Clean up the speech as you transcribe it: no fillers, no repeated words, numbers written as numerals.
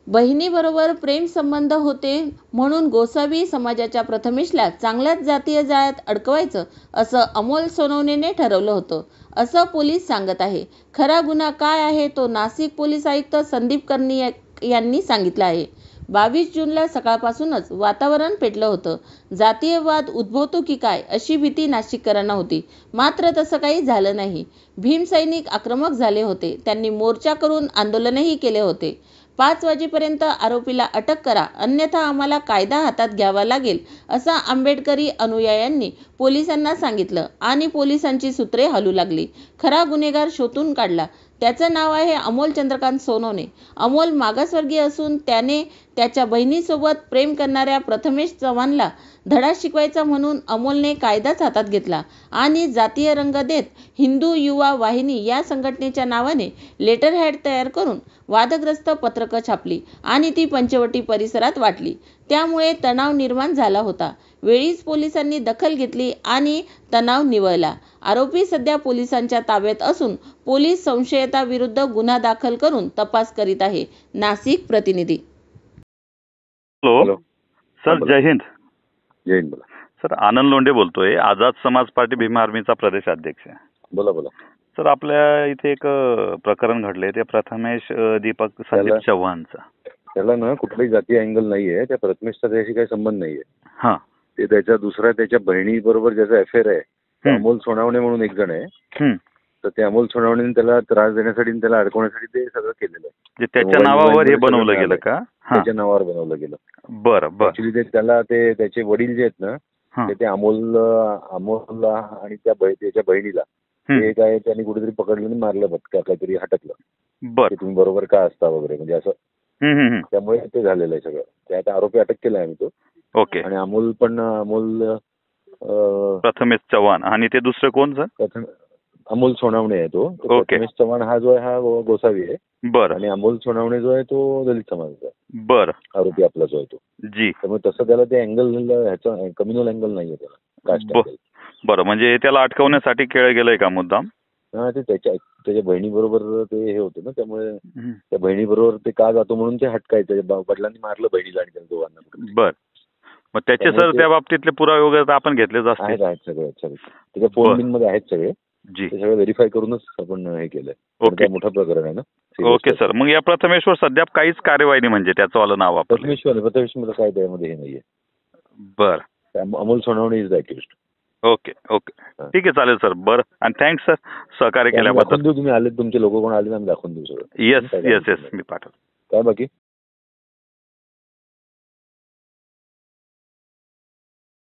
बहिणीबरोबर प्रेमसंबंध होते म्हणून गोसावी समाजाच्या प्रथमेशला चांगल्याच जातीय जाळ्यात अडकवायचं असं अमोल सोनवणेने ठरवलं होतं, असं पोलीस सांगत आहे. खरा गुन्हा काय आहे तो नाशिक पोलीस आयुक्त संदीप कर्णिक यांनी सांगितलं आहे. 22 जूनला सकाळपासूनच वातावरण पेटलं होतं. जातीय वाद उद्भवतो की काय अशी भीती नाशिककरांना होती. मात्र तसं काही झालं नाही. भीमसैनिक आक्रमक झाले होते. त्यांनी मोर्चा करून आंदोलनही केले होते. 5 वाजेपर्यंत आरोपीला अटक करा, अन्यथा आम्हाला कायदा हातात घ्यावा लागेल, असं आंबेडकरी अनुयायांनी पोलिसांना सांगितलं आणि पोलिसांची सूत्रे हलू लागली. खरा गुन्हेगार शोधून काढला. त्याचं नाव आहे अमोल चंद्रकांत सोनवणे. अमोल मागासवर्गीय असून त्याने त्याच्या बहिणीसोबत प्रेम करणाऱ्या प्रथमेश चव्हाणला धडा शिकवायचा म्हणून अमोलने कायदाच हातात घेतला आणि जातीय रंग देत हिंदू युवा वाहिनी या संघटनेच्या नावाने लेटरहॅड तयार करून वादग्रस्त पत्रकं छापली आणि ती पंचवटी परिसरात वाटली. त्यामुळे तणाव निर्माण झाला होता. वेळीच पोलिसांनी दखल घेतली आणि तणाव निवळला. आरोपी सध्या पोलिसांच्या ताब्यात असून पोलीस संशयिताविरुद्ध गुन्हा दाखल करून तपास करीत आहे. नाशिक प्रतिनिधी. हॅलो सर, जय हिंद. जय हिंद. बोला सर, आनंद लोंढे बोलतोय, आझाद समाज पार्टी भीम आर्मीचा प्रदेश अध्यक्ष. बोला बोला. सर, आपल्या इथे एक प्रकरण घडले ते प्रथमेश दीपक संदीप चव्हाणचं. त्याला ना कुठलाही जातीय अँगल नाहीये. त्या प्रथमेशचा त्याशी काही संबंध नाहीये. हा, ते त्याच्या बहिणी बरोबर ज्याचा अफेअर आहे, अमोल सोनावणे म्हणून एक जण आहे. तर ते अमोल सोनावणे त्याला त्रास देण्यासाठी त्याला अडकवण्यासाठी ते सगळं केलेलं आहे. त्याच्या नावावर हे बनवलं गेलं का? त्याच्या नावावर बनवलं गेलं. बरं बरं. ऍक्च्युली त्याला त्याचे वडील जे आहेत ना, ते अमोलला आणि त्याच्या बहिणीला ते काय त्यांनी कुठेतरी पकडलं आणि मारलं, काहीतरी हटकलं. बरं, तुम्ही बरोबर का असता वगैरे, म्हणजे असं. त्यामुळे ते झालेलं आहे सगळं. ते आता आरोपी अटक केला आहे तो. ओके. आणि अमोल प्रथमेश चव्हाण आणि ते दुसरं कोण सर? अमोल सोनावणे आहे तो. प्रथमेश चव्हाण हा जो आहे हा गोसावी आहे. बरं. आणि अमोल सोनावणे जो आहे तो दलित समाजाचा आहे. बरं. आरोपी आपला जो आहे तो. जी. त्यामुळे तसं त्याला ते अँगल ह्याचा कम्युनल अँगल नाहीये त्याला, कास्ट अँगल. बरं, म्हणजे त्याला अटकवण्यासाठी केलं गेलंय का मुद्दाम? हा, ते त्याच्या बहिणी बरोबर ते हे होतं ना, त्यामुळे त्या बहिणी बरोबर ते का जातो म्हणून ते हटकायचं. वडिलांनी मारलं बहिणीला आणि त्यांना दोघांना. बर. मग त्याचे सर त्या बाबतीतले पुरावे वगैरे आपण घेतलेच असते? आहेत सगळे. त्याच्या फोन बिन मध्ये आहेत सगळे. जी. ते सगळं व्हेरीफाय करूनच आपण हे केलंय. ओके. मोठं प्रकरण आहे ना. Okay sir. मग या प्रथमेश्वर सध्या काहीच कार्यवाही नाही, म्हणजे त्याचं वालं नाव वापरलं? प्रथमेश्वर काय त्यामध्ये हे नाहीये. बर. Amol Sonawane is the accused. Okay okay, ठीक आहे, चालेल सर. बरं, आणि थँक्स सर सहकार्य केल्याबद्दल. तुम्ही आले, तुमचे लोक कोण आले आम्ही दाखवून देऊ सगळं. येस येस येस, मी पाठवतो. काय बाकी?